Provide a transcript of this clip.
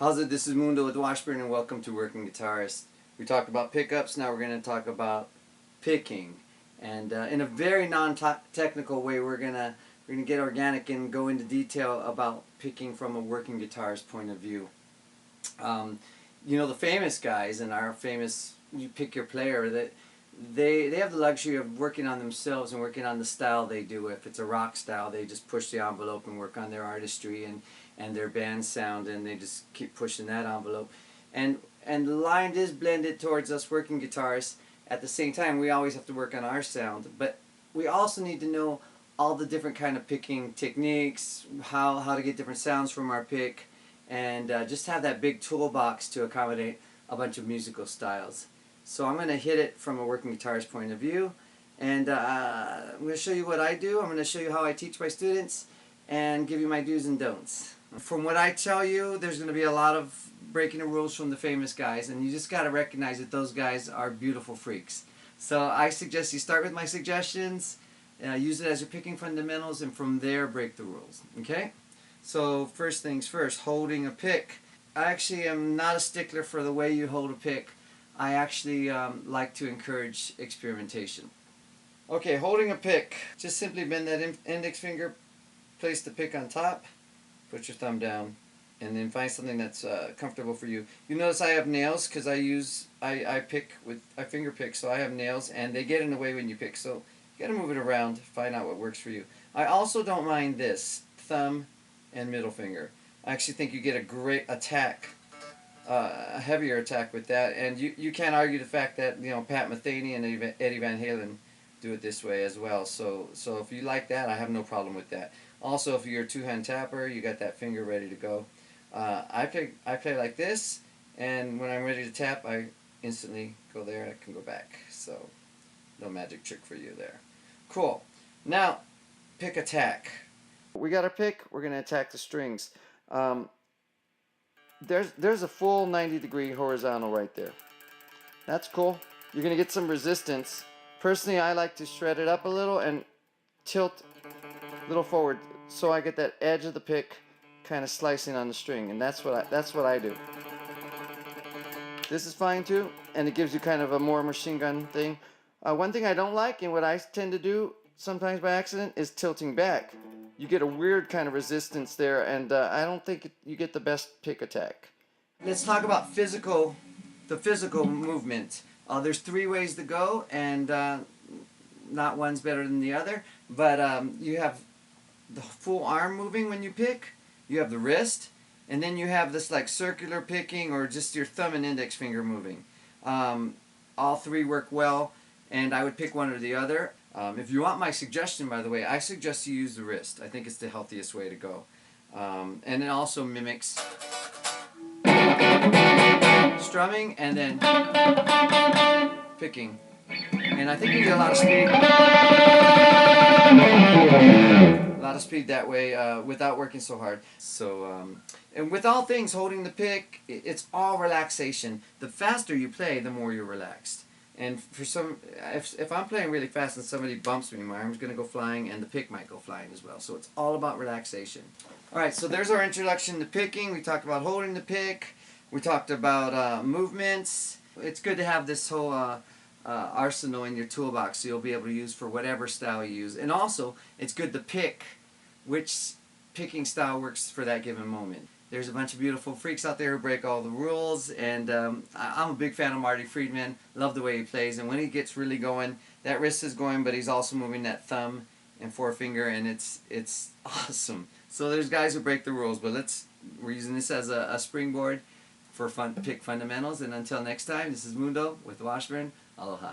How's it? This is Mundo with Washburn and welcome to Working Guitarist. We talked about pickups, now we're going to talk about picking. And in a very non-technical way, we're gonna get organic and go into detail about picking from a working guitarist point of view. You know, the famous guys and our famous You Pick Your Player, that they have the luxury of working on themselves and working on the style they do. If it's a rock style, they just push the envelope and work on their artistry and their band sound, and they just keep pushing that envelope. And the line is blended towards us working guitarists. At the same time, we always have to work on our sound, but we also need to know all the different kind of picking techniques, how to get different sounds from our pick, and just have that big toolbox to accommodate a bunch of musical styles. So I'm going to hit it from a working guitarist point of view, and I'm going to show you what I do. I'm going to show you how I teach my students and give you my do's and don'ts. From what I tell you, there's going to be a lot of breaking the rules from the famous guys, and you just got to recognize that those guys are beautiful freaks. So I suggest you start with my suggestions, use it as your picking fundamentals, and from there break the rules. Okay? So first things first, holding a pick. I actually am not a stickler for the way you hold a pick. I actually like to encourage experimentation. Okay, holding a pick. Just simply bend that index finger, place the pick on top, put your thumb down, and then find something that's comfortable for you. You notice I have nails because I finger pick, so I have nails, and they get in the way when you pick. So you got to move it around, find out what works for you. I also don't mind this, thumb and middle finger. I actually think you get a great attack, a heavier attack with that, and you can't argue the fact that, you know, Pat Metheny and Eddie Van Halen do it this way as well. So if you like that, I have no problem with that. Also, if you're a two-hand tapper, you got that finger ready to go. I play like this, and when I'm ready to tap, I instantly go there and I can go back. So no magic trick for you there. Cool. Now, pick attack. We got our pick. We're going to attack the strings. There's a full 90-degree horizontal right there. That's cool. You're going to get some resistance. Personally, I like to shred it up a little and tilt a little forward so I get that edge of the pick kind of slicing on the string, and that's what I do. This is fine too, and it gives you kind of a more machine gun thing. One thing I don't like, and what I tend to do sometimes by accident, is tilting back. You get a weird kind of resistance there, and I don't think you get the best pick attack. Let's talk about the physical movement. There's 3 ways to go, and not one's better than the other, but you have the full arm moving when you pick, you have the wrist, and then you have this like circular picking or just your thumb and index finger moving. All 3 work well, and I would pick one or the other. If you want my suggestion, by the way, I suggest you use the wrist. I think it's the healthiest way to go. And it also mimics strumming and then picking. And I think you get a lot of speed. A lot of speed that way without working so hard. So, and with all things holding the pick, it's all relaxation. The faster you play, the more you're relaxed. And for some, if I'm playing really fast and somebody bumps me, my arm's going to go flying and the pick might go flying as well. So it's all about relaxation. Alright, so there's our introduction to picking. We talked about holding the pick. We talked about movements. It's good to have this whole arsenal in your toolbox so you'll be able to use for whatever style you use. And also, it's good to pick which picking style works for that given moment. There's a bunch of beautiful freaks out there who break all the rules, and I'm a big fan of Marty Friedman. Love the way he plays, and when he gets really going, that wrist is going, but he's also moving that thumb and forefinger, and it's awesome. So there's guys who break the rules, but we're using this as a springboard for pick fundamentals, and until next time, this is Mundo with Washburn. Aloha.